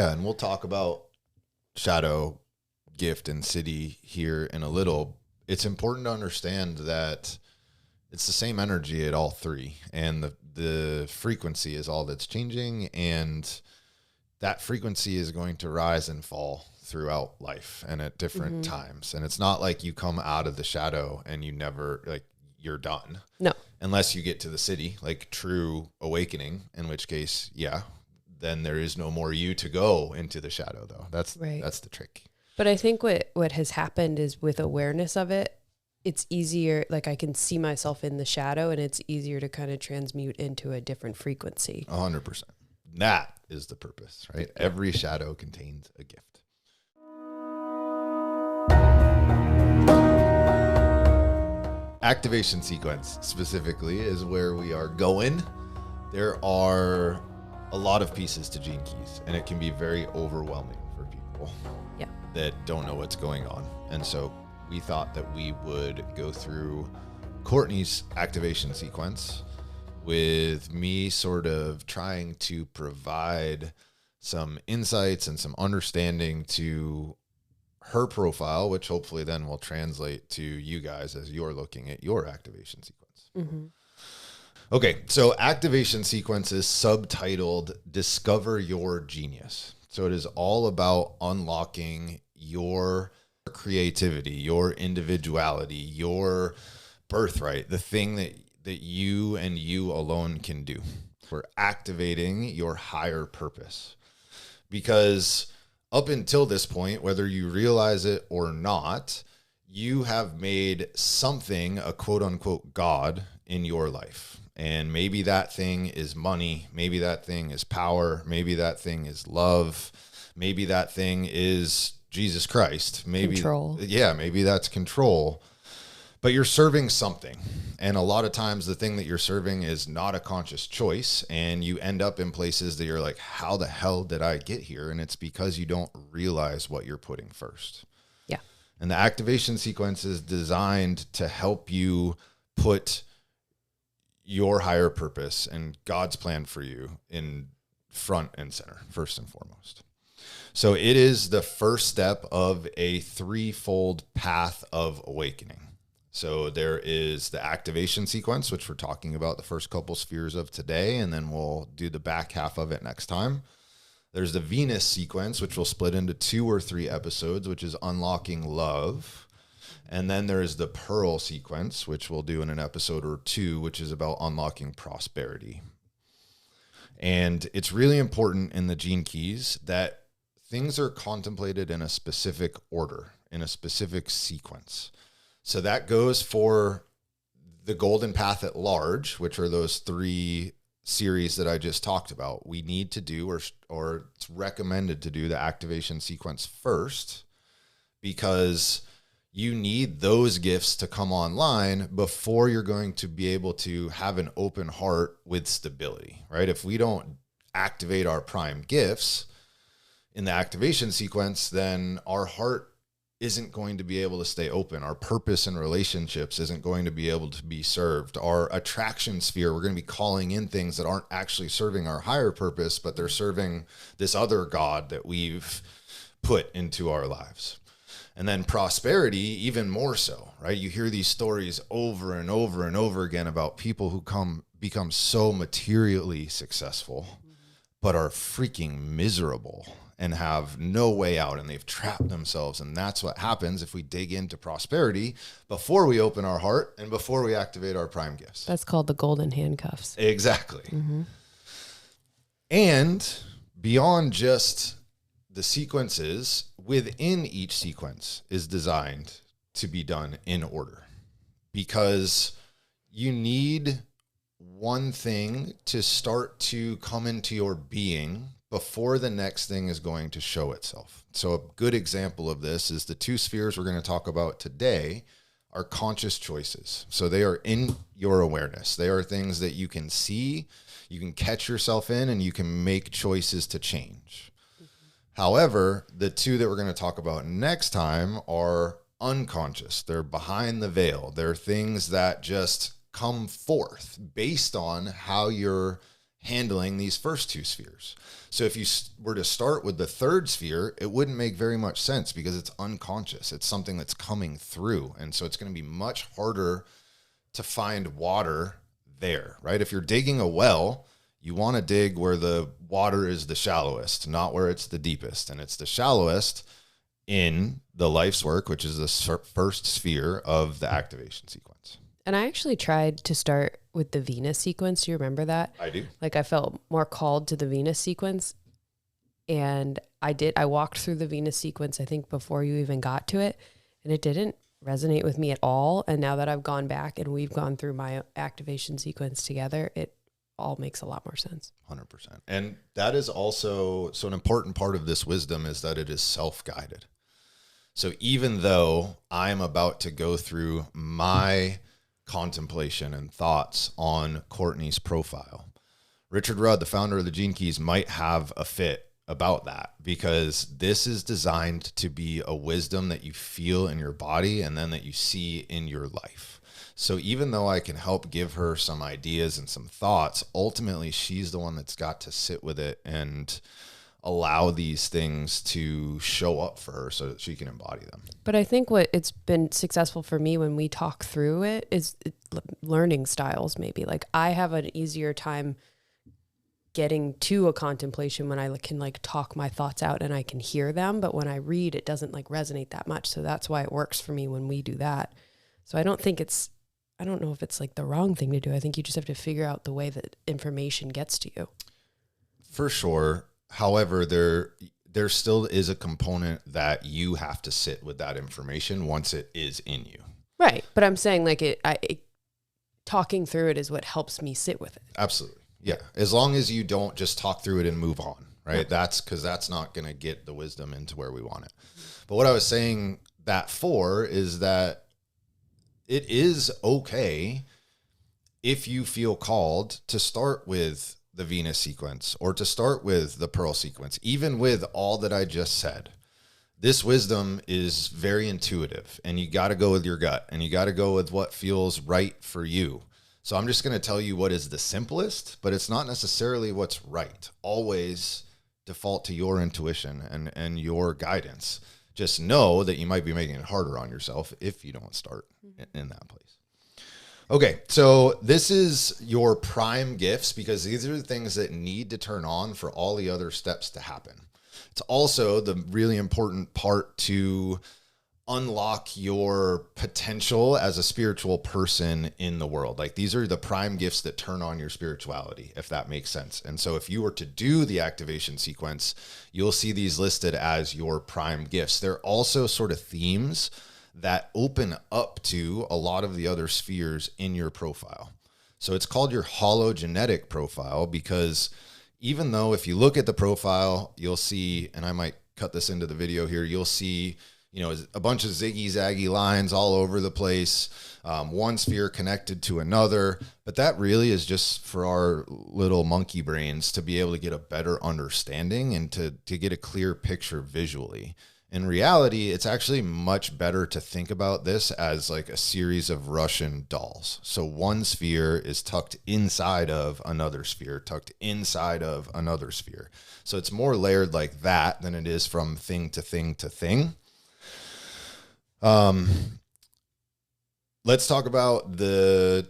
Yeah, and we'll talk about shadow, gift, and city here in a little. It's important to understand that it's the same energy at all three, and the frequency is all that's changing, and that frequency is going to rise and fall throughout life and at different times. And it's not like you come out of the shadow and you never, like, you're done. No. Unless you get to the city, like true awakening, in which case, yeah, then there is no more you to go into the shadow, though. That's the trick. But I think what has happened is, with awareness of it, it's easier. Like, I can see myself in the shadow, and it's easier to kind of transmute into a different frequency. 100%. That is the purpose, right? Yeah. Every shadow contains a gift. Activation sequence specifically is where we are going. There are a lot of pieces to Gene Keys, and it can be very overwhelming for people that don't know what's going on. And so we thought that we would go through Courtney's activation sequence, with me sort of trying to provide some insights and some understanding to her profile, which hopefully then will translate to you guys as you're looking at your activation sequence. Mm-hmm. Okay, so activation sequence is subtitled Discover Your Genius. So it is all about unlocking your creativity, your individuality, your birthright, the thing that you and you alone can do. We're activating your higher purpose. Because up until this point, whether you realize it or not, you have made something a quote unquote God in your life. And maybe that thing is money. Maybe that thing is power. Maybe that thing is love. Maybe that thing is Jesus Christ. Maybe control. Yeah, maybe that's control. But you're serving something. And a lot of times the thing that you're serving is not a conscious choice. And you end up in places that you're like, how the hell did I get here? And it's because you don't realize what you're putting first. Yeah. And the activation sequence is designed to help you put your higher purpose and God's plan for you in front and center, first and foremost. So it is the first step of a threefold path of awakening. So there is the activation sequence, which we're talking about the first couple spheres of today, and then we'll do the back half of it next time. There's the Venus sequence, which we'll split into 2 or 3 episodes, which is unlocking love. And then there's the Pearl sequence, which we'll do in an episode or 2, which is about unlocking prosperity. And it's really important in the Gene Keys that things are contemplated in a specific order, in a specific sequence. So that goes for the golden path at large, which are those 3 series that I just talked about. We need to do, or it's recommended to do, the activation sequence first, because you need those gifts to come online before you're going to be able to have an open heart with stability, right? If we don't activate our prime gifts in the activation sequence, then our heart isn't going to be able to stay open. Our purpose in relationships isn't going to be able to be served. Our attraction sphere, we're going to be calling in things that aren't actually serving our higher purpose, but they're serving this other God that we've put into our lives. And then prosperity, even more so, right? You hear these stories over and over and over again about people who become so materially successful, but are freaking miserable and have no way out, and they've trapped themselves. And that's what happens if we dig into prosperity before we open our heart and before we activate our prime gifts. That's called the golden handcuffs. Exactly. Mm-hmm. And beyond just the sequences, within each sequence is designed to be done in order, because you need one thing to start to come into your being before the next thing is going to show itself. So a good example of this is the 2 spheres we're going to talk about today are conscious choices. So they are in your awareness. They are things that you can see, you can catch yourself in, and you can make choices to change. However, the 2 that we're going to talk about next time are unconscious. They're behind the veil. They're things that just come forth based on how you're handling these first two spheres. So if you were to start with the third sphere, it wouldn't make very much sense because it's unconscious. It's something that's coming through. And so it's going to be much harder to find water there, right? If you're digging a well, you want to dig where the water is the shallowest, not where it's the deepest. And it's the shallowest in the life's work, which is the first sphere of the activation sequence. And I actually tried to start with the Venus sequence. Do you remember that? I do. Like I felt more called to the Venus sequence. And I walked through the Venus sequence, I think, before you even got to it. And it didn't resonate with me at all. And now that I've gone back and we've gone through my activation sequence together, it all makes a lot more sense. 100%. And that is also, so an important part of this wisdom is that it is self-guided. So even though I'm about to go through my contemplation and thoughts on Courtney's profile, Richard Rudd, the founder of the Gene Keys, might have a fit about that, because this is designed to be a wisdom that you feel in your body and then that you see in your life. So even though I can help give her some ideas and some thoughts, ultimately she's the one that's got to sit with it and allow these things to show up for her so that she can embody them. But I think what it's been successful for me when we talk through it is learning styles, maybe. Like I have an easier time getting to a contemplation when I can like talk my thoughts out and I can hear them. But when I read, it doesn't like resonate that much. So that's why it works for me when we do that. So I don't know if it's like the wrong thing to do. I think you just have to figure out the way that information gets to you. For sure. However, there still is a component that you have to sit with that information once it is in you. Right. But I'm saying like talking through it is what helps me sit with it. Absolutely. Yeah. As long as you don't just talk through it and move on, right? Okay. That's not going to get the wisdom into where we want it. But what I was saying that for is that it is okay if you feel called to start with the Venus sequence or to start with the Pearl sequence, even with all that I just said. This wisdom is very intuitive, and you got to go with your gut, and you got to go with what feels right for you. So I'm just going to tell you what is the simplest, but it's not necessarily what's right. Always default to your intuition and your guidance. Just know that you might be making it harder on yourself if you don't start in that place. Okay, so this is your prime gifts, because these are the things that need to turn on for all the other steps to happen. It's also the really important part to unlock your potential as a spiritual person in the world. Like these are the prime gifts that turn on your spirituality, if that makes sense. And so if you were to do the activation sequence, you'll see these listed as your prime gifts. They're also sort of themes that open up to a lot of the other spheres in your profile. So it's called your hologenetic profile, because even though if you look at the profile, you'll see, and I might cut this into the video here, you'll see, a bunch of ziggy-zaggy lines all over the place, one sphere connected to another, but that really is just for our little monkey brains to be able to get a better understanding and to get a clear picture visually. In reality, it's actually much better to think about this as like a series of Russian dolls. So one sphere is tucked inside of another sphere, tucked inside of another sphere. So it's more layered like that than it is from thing to thing to thing. Let's talk about the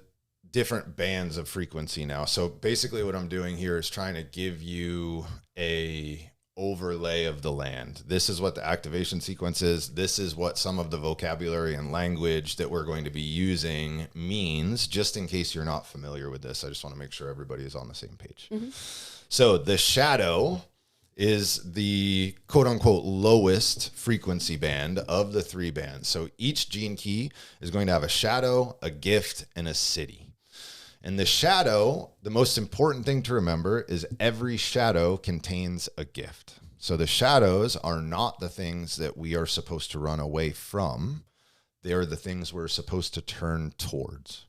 different bands of frequency now. So basically what I'm doing here is trying to give you a overlay of the land. This is what the activation sequence is. This is what some of the vocabulary and language that we're going to be using means, just in case you're not familiar with this. I just want to make sure everybody is on the same page. Mm-hmm. So the shadow is the quote unquote lowest frequency band of the three bands. So each gene key is going to have a shadow, a gift, and a city. And the shadow, the most important thing to remember is every shadow contains a gift. So the shadows are not the things that we are supposed to run away from. They are the things we're supposed to turn towards.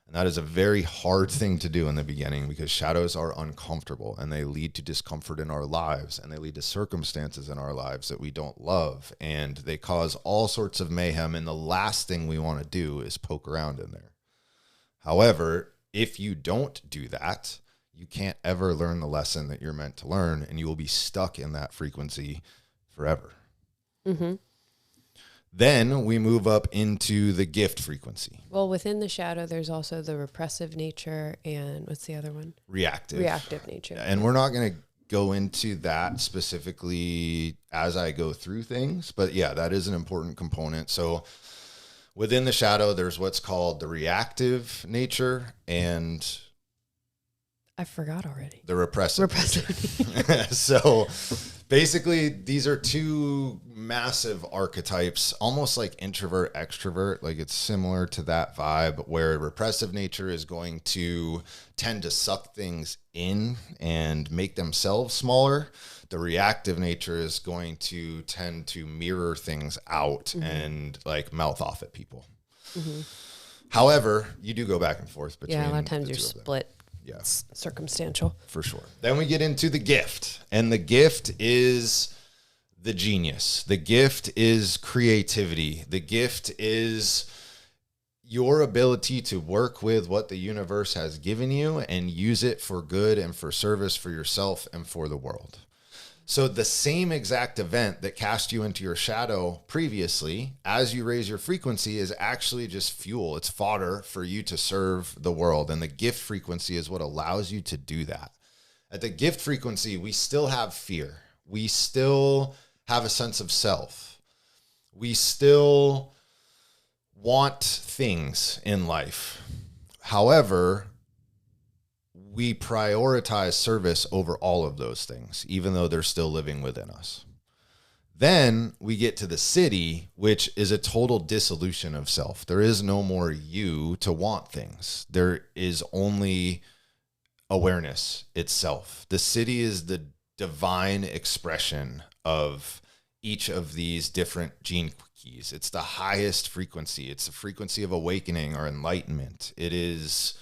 And that is a very hard thing to do in the beginning, because shadows are uncomfortable and they lead to discomfort in our lives, and they lead to circumstances in our lives that we don't love, and they cause all sorts of mayhem. And the last thing we want to do is poke around in there. However, if you don't do that, you can't ever learn the lesson that you're meant to learn, and you will be stuck in that frequency forever. Mm-hmm. Then we move up into the gift frequency. Well, within the shadow, there's also the repressive nature, and what's the other one? Reactive nature. And we're not going to go into that specifically as I go through things, but yeah, that is an important component. So within the shadow, there's what's called the reactive nature and I forgot already. the repressive nature. So basically, these are two massive archetypes, almost like introvert, extrovert. Like it's similar to that vibe, where repressive nature is going to tend to suck things in and make themselves smaller. The reactive nature is going to tend to mirror things out and like mouth off at people. Mm-hmm. However, you do go back and forth between. Yeah, a lot of times you're split. Yeah. It's circumstantial. For sure. Then we get into the gift, and the gift is the genius. The gift is creativity. The gift is your ability to work with what the universe has given you and use it for good and for service for yourself and for the world. So the same exact event that cast you into your shadow previously, as you raise your frequency, is actually just fuel. It's fodder for you to serve the world. And the gift frequency is what allows you to do that. At the gift frequency, we still have fear. We still have a sense of self. We still want things in life. However, we prioritize service over all of those things, even though they're still living within us. Then we get to the city, which is a total dissolution of self. There is no more you to want things. There is only awareness itself. The city is the divine expression of each of these different gene keys. It's the highest frequency. It's the frequency of awakening or enlightenment. It is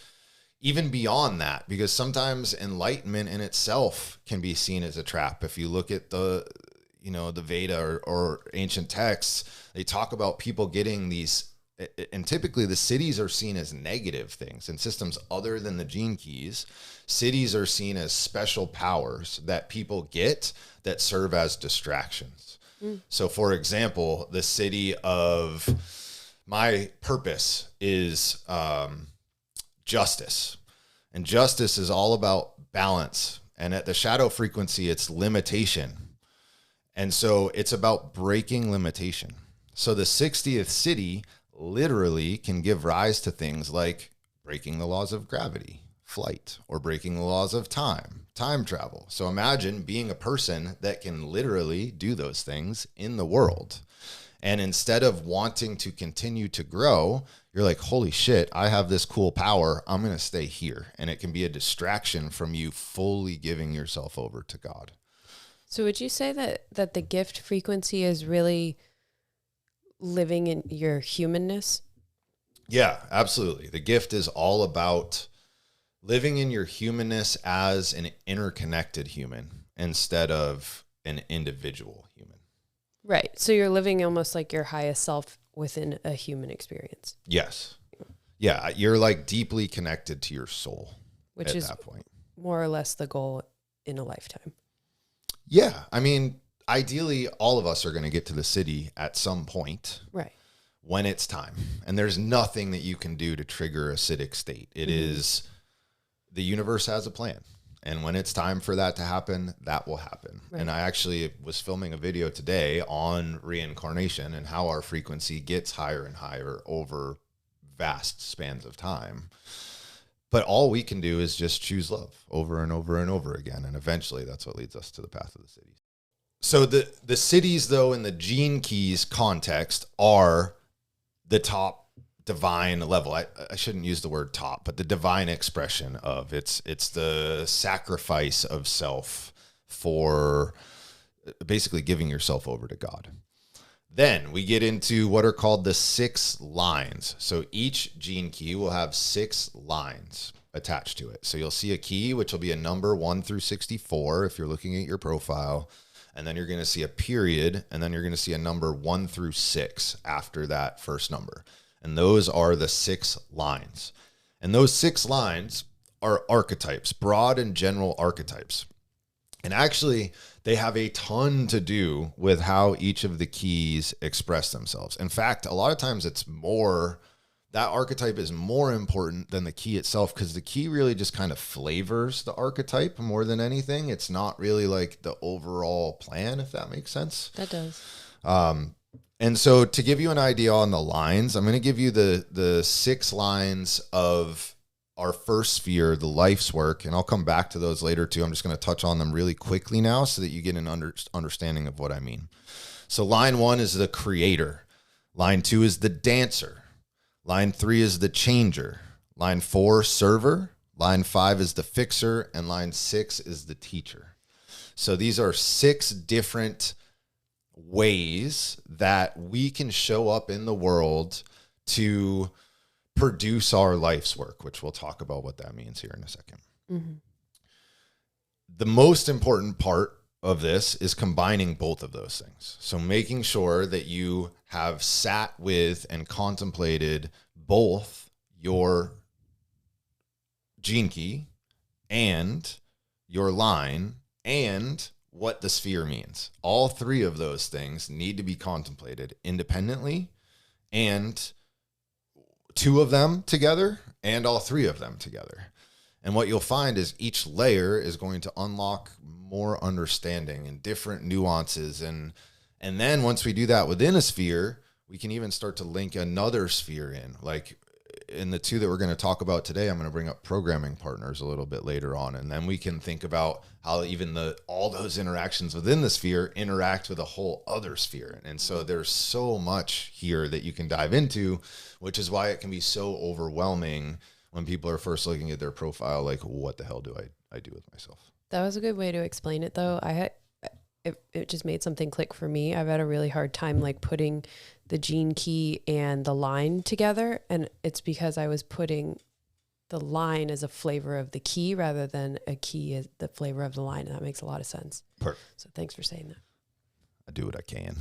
even beyond that, because sometimes enlightenment in itself can be seen as a trap. If you look at the Veda or ancient texts, they talk about people getting these, and typically the cities are seen as negative things. In systems other than the gene keys, cities are seen as special powers that people get that serve as distractions. So for example, the city of my purpose is justice. And justice is all about balance. And at the shadow frequency, it's limitation. And so it's about breaking limitation. So the 60th city literally can give rise to things like breaking the laws of gravity, flight, or breaking the laws of time travel. So imagine being a person that can literally do those things in the world. And instead of wanting to continue to grow, you're like, holy shit, I have this cool power. I'm going to stay here. And it can be a distraction from you fully giving yourself over to God. So would you say that the gift frequency is really living in your humanness? Yeah, absolutely. The gift is all about living in your humanness as an interconnected human instead of an individual human. Right. So you're living almost like your highest self within a human experience. Yes. Yeah. You're like deeply connected to your soul, which is that point. More or less the goal in a lifetime. Yeah. I mean, ideally, all of us are going to get to the city at some point. Right. When it's time. And there's nothing that you can do to trigger a acidic state. It is, the universe has a plan. And when it's time for that to happen, that will happen. Right. And I actually was filming a video today on reincarnation and how our frequency gets higher and higher over vast spans of time. But all we can do is just choose love over and over and over again. And eventually that's what leads us to the path of the cities. So the cities, though, in the gene keys context are the top divine level. I shouldn't use the word top, but the divine expression of it's the sacrifice of self for basically giving yourself over to God. Then we get into what are called the 6 lines. So each gene key will have 6 lines attached to it. So you'll see a key, which will be a number 1 through 64 if you're looking at your profile. And then you're going to see a period, and then you're going to see a number 1 through 6 after that first number. And those are the 6 lines. And those 6 lines are archetypes, broad and general archetypes. And actually, they have a ton to do with how each of the keys express themselves. In fact, a lot of times that archetype is more important than the key itself, because the key really just kind of flavors the archetype more than anything. It's not really like the overall plan, if that makes sense. That does. And so to give you an idea on the lines, I'm going to give you the 6 lines of our first sphere, the life's work, and I'll come back to those later too. I'm just going to touch on them really quickly now so that you get an understanding of what I mean. So line 1 is the creator. Line 2 is the dancer. Line 3 is the changer. Line 4, server. Line 5 is the fixer. And line 6 is the teacher. So these are 6 different ways that we can show up in the world to produce our life's work, which we'll talk about what that means here in a second. Mm-hmm. The most important part of this is combining both of those things. So making sure that you have sat with and contemplated both your gene key and your line and what the sphere means. All 3 of those things need to be contemplated independently, and 2 of them together and all 3 of them together. And what you'll find is each layer is going to unlock more understanding and different nuances. And then once we do that within a sphere, we can even start to link another sphere in. Like in the 2 that we're going to talk about today, I'm going to bring up programming partners a little bit later on. And then we can think about how even all those interactions within the sphere interact with a whole other sphere. And so there's so much here that you can dive into, which is why it can be so overwhelming when people are first looking at their profile, like, what the hell do I do with myself? That was a good way to explain it, though. It just made something click for me. I've had a really hard time like putting the gene key and the line together, and it's because I was putting the line as a flavor of the key rather than a key as the flavor of the line, and that makes a lot of sense. Perfect. So thanks for saying that. I do what I can.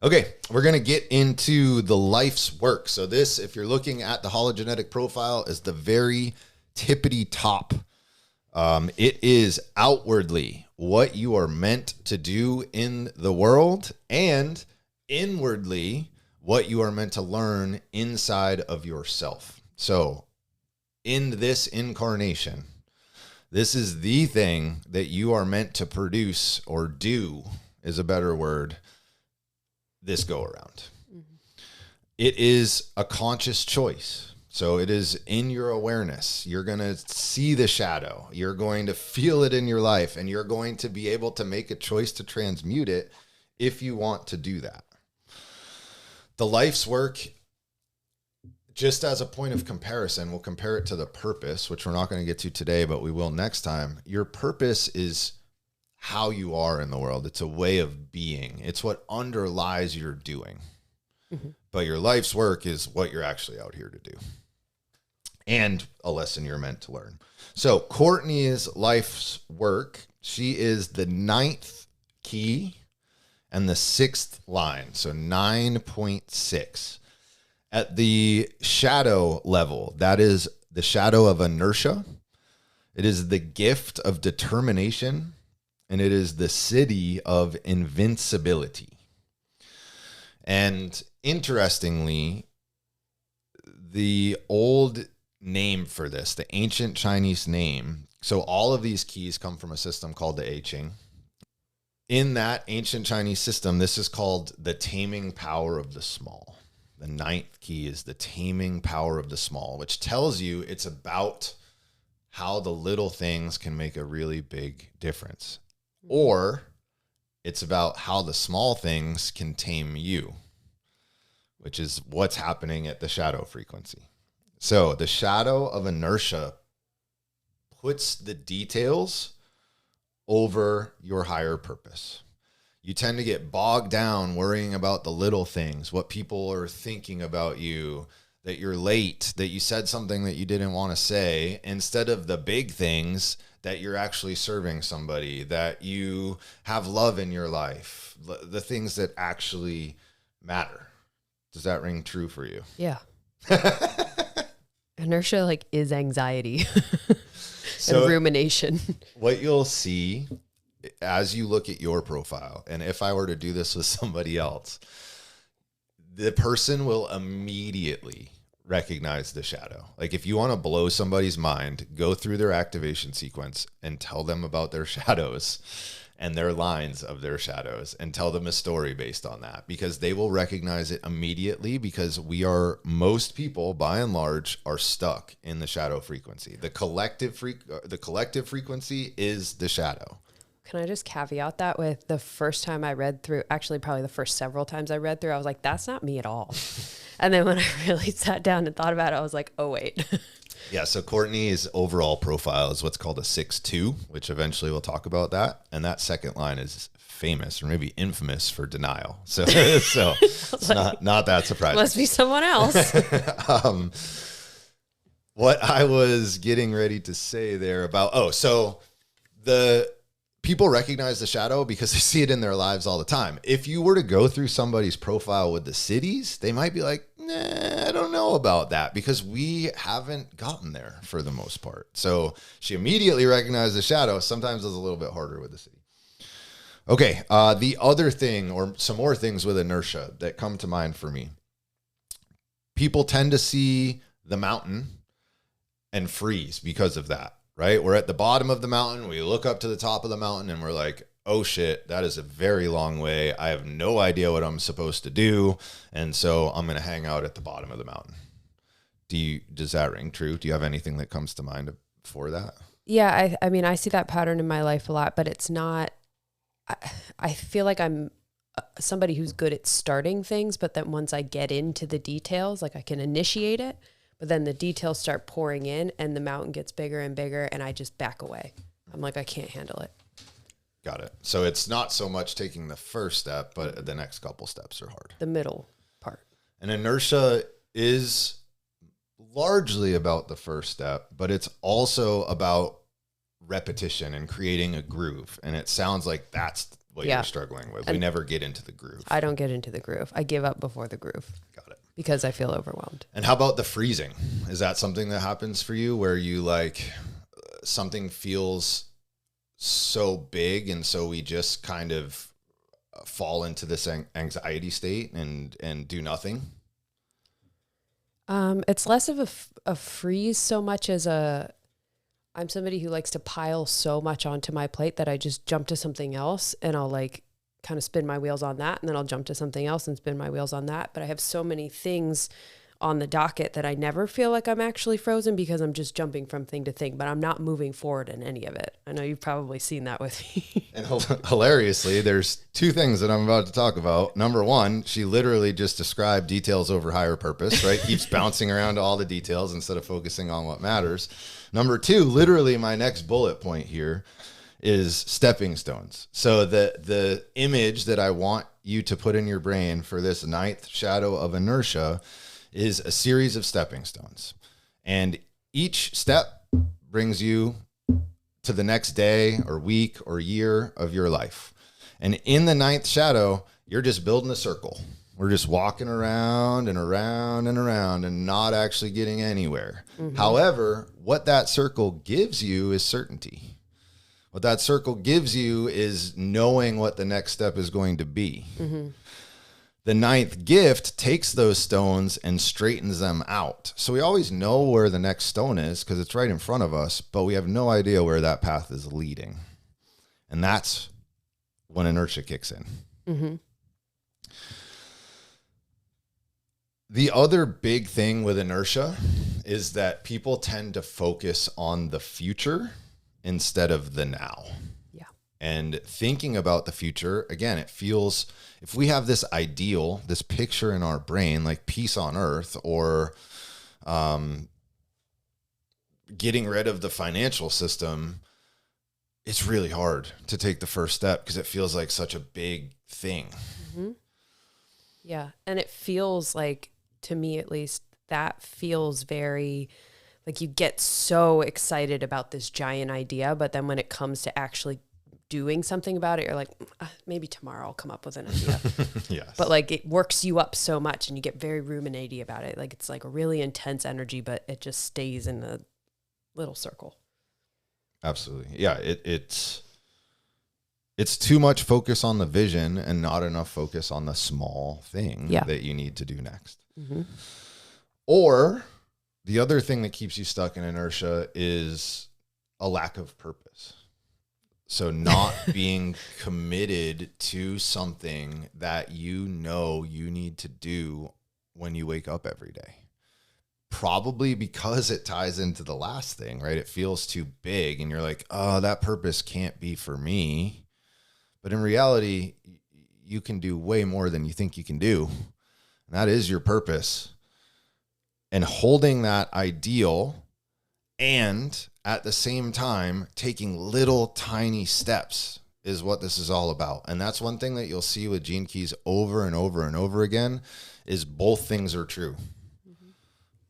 Okay, we're going to get into the life's work. So this, if you're looking at the hologenetic profile, is the very tippity top. It is outwardly what you are meant to do in the world, and inwardly what you are meant to learn inside of yourself. So in this incarnation, this is the thing that you are meant to produce, or do is a better word, this go around. Mm-hmm. It is a conscious choice. So it is in your awareness. You're going to see the shadow. You're going to feel it in your life, and you're going to be able to make a choice to transmute it if you want to do that. The life's work, just as a point of comparison, we'll compare it to the purpose, which we're not going to get to today, but we will next time. Your purpose is how you are in the world. It's a way of being. It's what underlies your doing. Mm-hmm. But your life's work is what you're actually out here to do, and a lesson you're meant to learn. So Courtney's life's work, she is the 9th key and the 6th line. So 9.6. At the shadow level, that is the shadow of inertia. It is the gift of determination, and it is the city of invincibility. And interestingly, the old name for this, the ancient Chinese name, so all of these keys come from a system called the I Ching. In that ancient Chinese system, this is called the taming power of the small. The 9th key is the taming power of the small, which tells you it's about how the little things can make a really big difference. Or it's about how the small things can tame you, which is what's happening at the shadow frequency. So the shadow of inertia puts the details over your higher purpose. You tend to get bogged down worrying about the little things, what people are thinking about you, that you're late, that you said something that you didn't want to say, instead of the big things, that you're actually serving somebody, that you have love in your life, the things that actually matter. Does that ring true for you? Yeah. Inertia like is anxiety So and rumination. what you'll see as you look at your profile, and if I were to do this with somebody else, the person will immediately recognize the shadow. Like if you want to blow somebody's mind, go through their activation sequence and tell them about their shadows and their lines of their shadows and tell them a story based on that, because they will recognize it immediately, because most people by and large are stuck in the shadow frequency. The collective frequency is the shadow. Can I just caveat that with the first time I read through, actually probably the first several times I read through, I was like, that's not me at all. And then when I really sat down and thought about it, I was like, oh, wait. Yeah, so Courtney's overall profile is what's called a 6-2, which eventually we'll talk about that. And that second line is famous, or maybe infamous, for denial. So it's not that surprising. Must be someone else. What I was getting ready to say there about, so the people recognize the shadow because they see it in their lives all the time. If you were to go through somebody's profile with the cities, they might be like, nah, I don't know about that, because we haven't gotten there for the most part. So she immediately recognized the shadow. Sometimes it's a little bit harder with the city. Okay. The other thing, or some more things with inertia that come to mind for me, people tend to see the mountain and freeze because of that. Right? We're at the bottom of the mountain. We look up to the top of the mountain and we're like, oh shit, that is a very long way. I have no idea what I'm supposed to do. And so I'm going to hang out at the bottom of the mountain. Does that ring true? Do you have anything that comes to mind for that? Yeah. I mean, I see that pattern in my life a lot, but it's not, I feel like I'm somebody who's good at starting things, but then once I get into the details, like I can initiate it, but then the details start pouring in and the mountain gets bigger and bigger and I just back away. I'm like, I can't handle it. Got it. So it's not so much taking the first step, but the next couple steps are hard. The middle part. And inertia is largely about the first step, but it's also about repetition and creating a groove. And it sounds like that's what you're struggling with. We never get into the groove. I don't get into the groove. I give up before the groove. Got it. Because I feel overwhelmed. And how about the freezing? Is that something that happens for you where you like something feels so big and so we just kind of fall into this anxiety state and do nothing? It's less of a freeze so much as I'm somebody who likes to pile so much onto my plate that I just jump to something else and I'll like kind of spin my wheels on that, and then I'll jump to something else and spin my wheels on that. But I have so many things on the docket that I never feel like I'm actually frozen because I'm just jumping from thing to thing, but I'm not moving forward in any of it. I know you've probably seen that with me. And hilariously, there's two things that I'm about to talk about. Number one, she literally just described details over higher purpose, right? Keeps bouncing around to all the details instead of focusing on what matters. Number two, literally my next bullet point here is stepping stones. So the image that I want you to put in your brain for this ninth shadow of inertia is a series of stepping stones. And each step brings you to the next day or week or year of your life. And in the ninth shadow, you're just building a circle. We're just walking around and around and around and not actually getting anywhere. Mm-hmm. However, what that circle gives you is certainty. What that circle gives you is knowing what the next step is going to be. Mm-hmm. The ninth gift takes those stones and straightens them out. So we always know where the next stone is because it's right in front of us, but we have no idea where that path is leading. And that's when inertia kicks in. Mm-hmm. The other big thing with inertia is that people tend to focus on the future instead of the now. Yeah. And thinking about the future, again, it feels, if we have this ideal, this picture in our brain, like peace on earth or getting rid of the financial system, it's really hard to take the first step because it feels like such a big thing. Mm-hmm. Yeah. And it feels like, to me at least, that feels very like you get so excited about this giant idea, but then when it comes to actually doing something about it, you're like, maybe tomorrow I'll come up with an idea. Yes. But like it works you up so much and you get very ruminating about it. Like it's like a really intense energy, but it just stays in a little circle. Absolutely. Yeah. It's too much focus on the vision and not enough focus on the small thing that you need to do next. Mm-hmm. Or the other thing that keeps you stuck in inertia is a lack of purpose. So not being committed to something that you know you need to do when you wake up every day. Probably because it ties into the last thing, right? It feels too big and you're like, oh, that purpose can't be for me. But in reality, you can do way more than you think you can do. And that is your purpose. And holding that ideal and at the same time taking little tiny steps is what this is all about. And that's one thing that you'll see with Gene Keys over and over and over again is both things are true. Mm-hmm.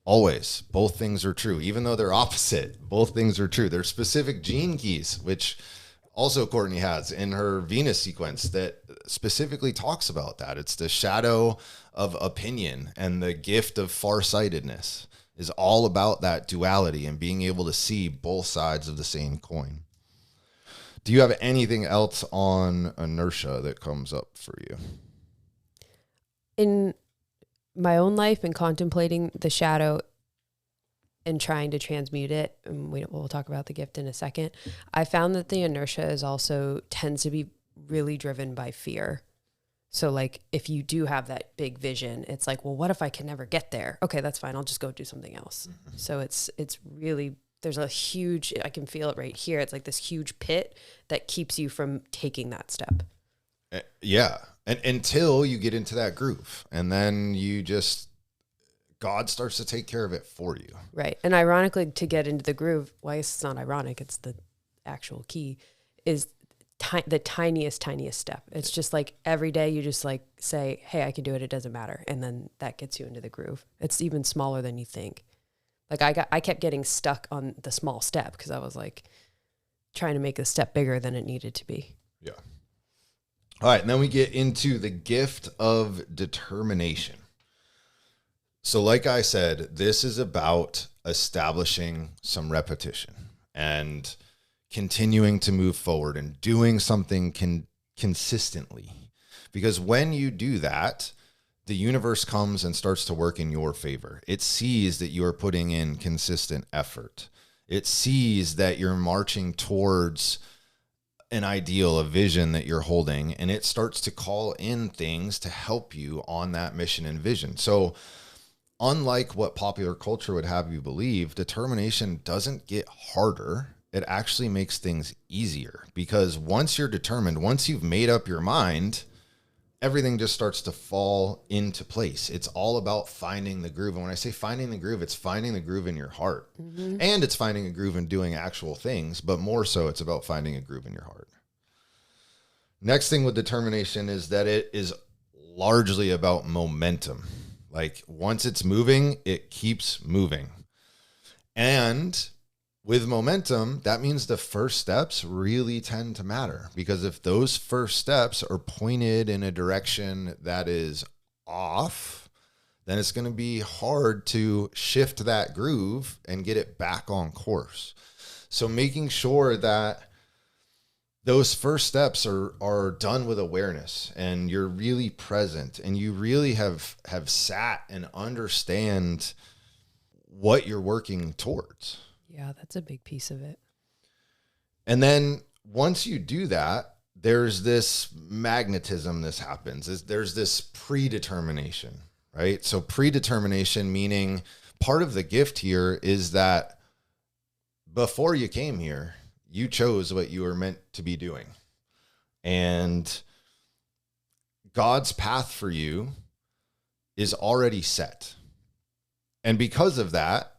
Always. Both things are true. Even though they're opposite, both things are true. There's specific Gene Keys, which also Courtney has in her Venus sequence that specifically talks about that. It's the shadow of opinion and the gift of farsightedness is all about that duality and being able to see both sides of the same coin. Do you have anything else on inertia that comes up for you? In my own life and contemplating the shadow and trying to transmute it, and we'll talk about the gift in a second, I found that the inertia is also tends to be really driven by fear. So like if you do have that big vision, it's like, well, what if I can never get there? Okay, that's fine. I'll just go do something else. Mm-hmm. So it's really, there's a huge, I can feel it right here. It's like this huge pit that keeps you from taking that step. Yeah. And until you get into that groove and then God starts to take care of it for you. Right. And ironically, to get into the groove, well, it's not ironic, it's the actual key, is the tiniest step. It's just like every day you just like say, hey, I can do it. It doesn't matter. And then that gets you into the groove. It's even smaller than you think. Like I kept getting stuck on the small step because I was like trying to make the step bigger than it needed to be. Yeah. All right. And then we get into the gift of determination. So like I said, this is about establishing some repetition and continuing to move forward and doing something consistently. Because when you do that, the universe comes and starts to work in your favor. It sees that you are putting in consistent effort. It sees that you're marching towards an ideal, a vision that you're holding, and it starts to call in things to help you on that mission and vision. So unlike what popular culture would have you believe, determination doesn't get harder. It actually makes things easier because once you're determined, once you've made up your mind, everything just starts to fall into place. It's all about finding the groove. And when I say finding the groove, it's finding the groove in your heart. Mm-hmm. And it's finding a groove in doing actual things, but more so it's about finding a groove in your heart. Next thing with determination is that it is largely about momentum. Like once it's moving, it keeps moving. And with momentum, that means the first steps really tend to matter because if those first steps are pointed in a direction that is off, then it's going to be hard to shift that groove and get it back on course. So making sure that those first steps are done with awareness and you're really present and you really have sat and understand what you're working towards. Yeah, that's a big piece of it. And then once you do that, there's this magnetism that happens. There's this predetermination, right? So predetermination meaning part of the gift here is that before you came here, you chose what you were meant to be doing. And God's path for you is already set. And because of that,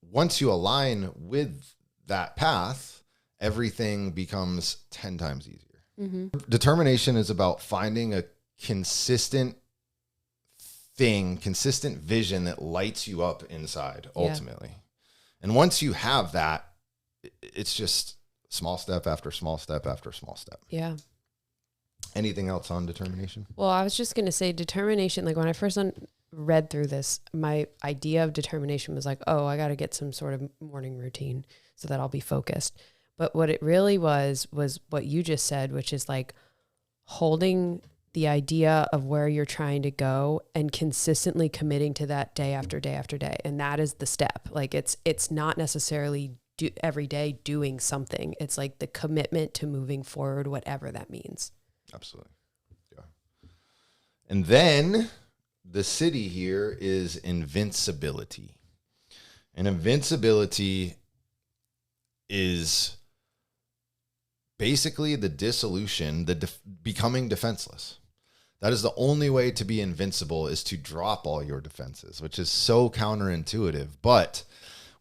once you align with that path, everything becomes 10 times easier. Mm-hmm. Determination is about finding a consistent vision that lights you up inside ultimately. Yeah. And once you have that, it's just small step after small step after small step. Yeah. Anything else on determination? Well, I was just going to say determination. Like when I first read through this, my idea of determination was like, oh, I got to get some sort of morning routine so that I'll be focused. But what it really was what you just said, which is like holding the idea of where you're trying to go and consistently committing to that day after day after day. And that is the step. Like it's not necessarily every day doing something. It's like the commitment to moving forward, whatever that means. Absolutely. Yeah. And then the city here is invincibility. And invincibility is basically the dissolution, becoming defenseless. That is the only way to be invincible, is to drop all your defenses, which is so counterintuitive. But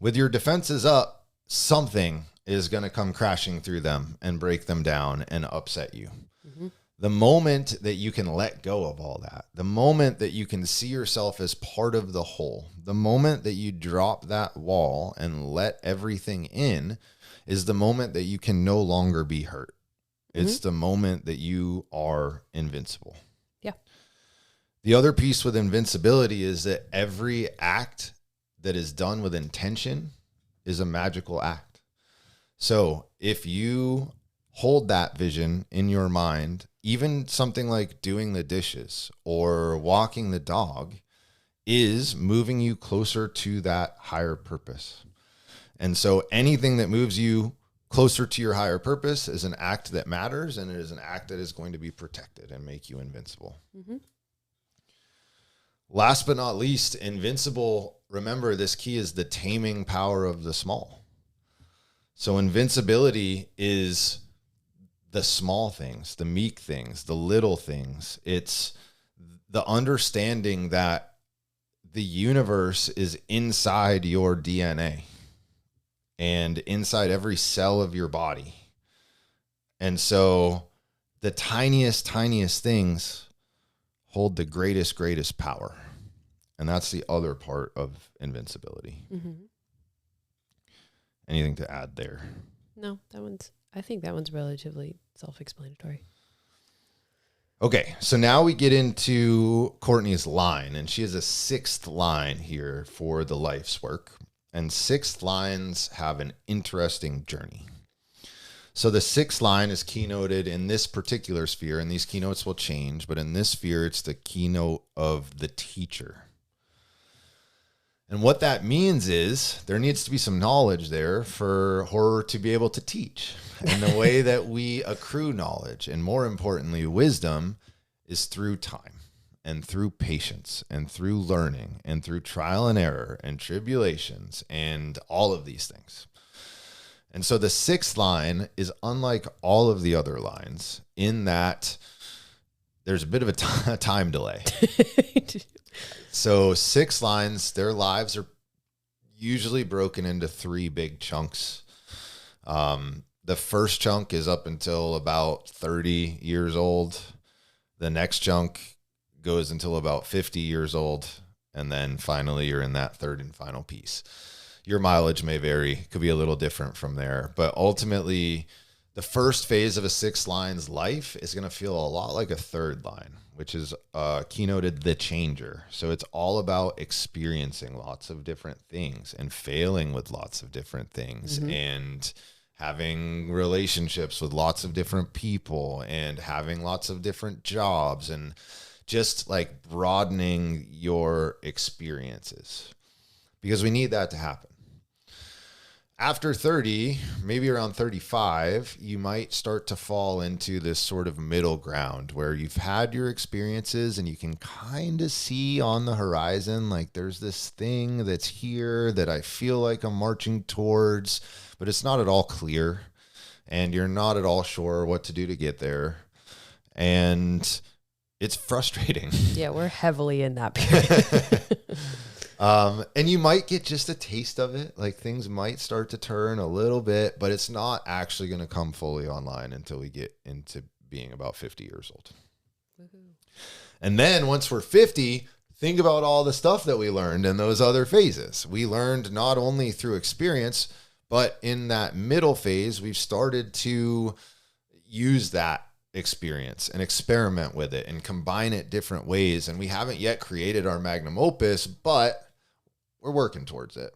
with your defenses up, something is going to come crashing through them and break them down and upset you. Mm-hmm. The moment that you can let go of all that, the moment that you can see yourself as part of the whole, the moment that you drop that wall and let everything in, is the moment that you can no longer be hurt. It's the moment that you are invincible. Yeah. The other piece with invincibility is that every act that is done with intention is a magical act. So if you hold that vision in your mind, even something like doing the dishes or walking the dog is moving you closer to that higher purpose. And so anything that moves you closer to your higher purpose is an act that matters, and it is an act that is going to be protected and make you invincible. Mm-hmm. Last but not least, invincible, remember this key is the taming power of the small. So invincibility is the small things, the meek things, the little things. It's the understanding that the universe is inside your DNA and inside every cell of your body. And so the tiniest things hold the greatest power. And that's the other part of invincibility. Mm-hmm. Anything to add there? No, I think that one's relatively self-explanatory. Okay, so now we get into Courtney's line, and she has a 6th line here for the life's work. And 6th lines have an interesting journey. So the 6th line is keynoted in this particular sphere, and these keynotes will change, but in this sphere, it's the keynote of the teacher. And what that means is there needs to be some knowledge there for her to be able to teach. And the way that we accrue knowledge, and more importantly, wisdom, is through time and through patience and through learning and through trial and error and tribulations and all of these things. And so the 6th line is unlike all of the other lines in that there's a bit of a time delay. So 6 lines, their lives are usually broken into 3 big chunks. The first chunk is up until about 30 years old. The next chunk goes until about 50 years old. And then finally, you're in that third and final piece. Your mileage may vary, could be a little different from there. But ultimately, the first phase of a 6 line's life is going to feel a lot like a 3rd line, which is keynoted the changer. So it's all about experiencing lots of different things and failing with lots of different things and having relationships with lots of different people and having lots of different jobs and just like broadening your experiences, because we need that to happen. After 30, maybe around 35, you might start to fall into this sort of middle ground where you've had your experiences and you can kind of see on the horizon, like there's this thing that's here that I feel like I'm marching towards, but it's not at all clear and you're not at all sure what to do to get there. And it's frustrating. Yeah, we're heavily in that period. And you might get just a taste of it. Like things might start to turn a little bit, but it's not actually going to come fully online until we get into being about 50 years old. Woohoo. And then once we're 50, think about all the stuff that we learned in those other phases. We learned not only through experience, But in that middle phase, we've started to use that experience and experiment with it and combine it different ways. And we haven't yet created our magnum opus, but we're working towards it.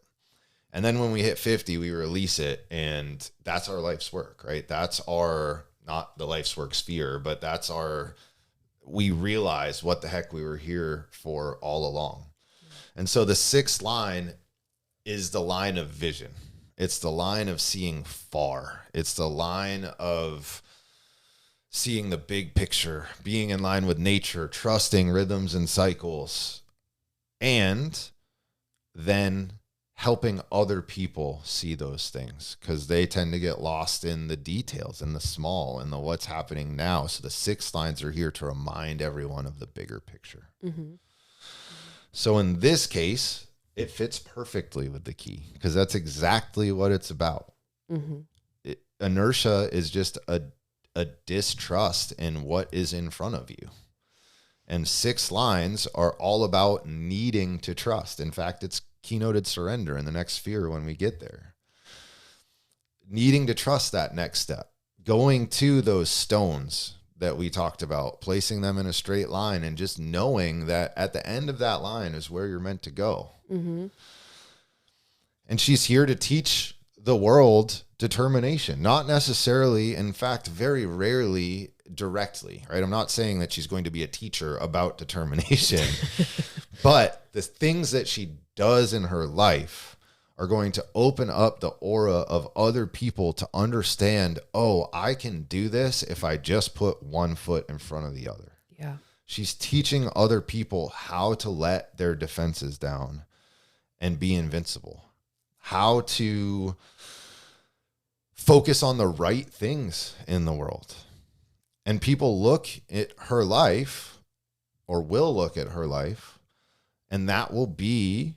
And then when we hit 50, we release it, and that's our life's work, right? That's our, not the life's work sphere, but that's our, we realize what the heck we were here for all along. And so the 6th line is the line of vision. It's the line of seeing far. It's the line of seeing the big picture, being in line with nature, trusting rhythms and cycles, and then helping other people see those things, because they tend to get lost in the details and the small and the what's happening now. So the 6 lines are here to remind everyone of the bigger picture. Mm-hmm. So in this case, it fits perfectly with the key, because that's exactly what it's about. Mm-hmm. Inertia is just a distrust in what is in front of you. And 6 lines are all about needing to trust. In fact, it's keynoted surrender in the next sphere when we get there. Needing to trust that next step. Going to those stones that we talked about, placing them in a straight line, and just knowing that at the end of that line is where you're meant to go. Mm-hmm. And she's here to teach the world determination, not necessarily, in fact, very rarely directly, right? I'm not saying that she's going to be a teacher about determination, but the things that she does in her life are going to open up the aura of other people to understand, oh, I can do this if I just put one foot in front of the other. Yeah. She's teaching other people how to let their defenses down and be invincible, how to focus on the right things in the world. And people look at her life, or will look at her life, and that will be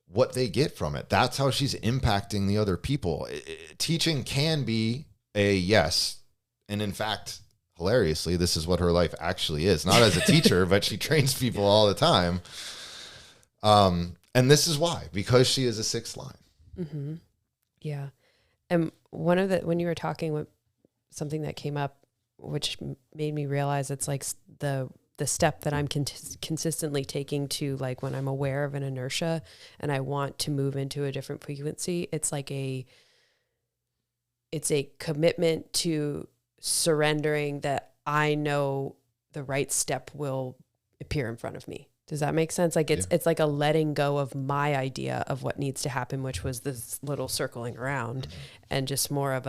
what they get from it. That's how she's impacting the other people. Teaching can be a yes. And in fact, hilariously, this is what her life actually is. Not as a teacher, but she trains people all the time. And this is why, because she is a 6th line. Mm-hmm. Yeah. And when you were talking, something that came up, which made me realize it's like the step that I'm consistently taking to, like, when I'm aware of an inertia and I want to move into a different frequency, it's a commitment to surrendering that I know the right step will appear in front of me. Does that make sense? Like it's like a letting go of my idea of what needs to happen, which was this little circling around, and just more of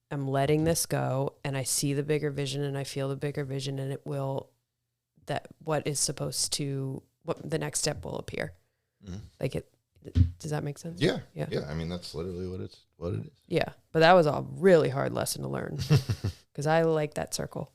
I'm letting this go, and I see the bigger vision, and I feel the bigger vision, and what the next step will appear. Mm-hmm. Does that make sense? Yeah. I mean, that's literally what it is. Yeah. But that was a really hard lesson to learn, because I like that circle.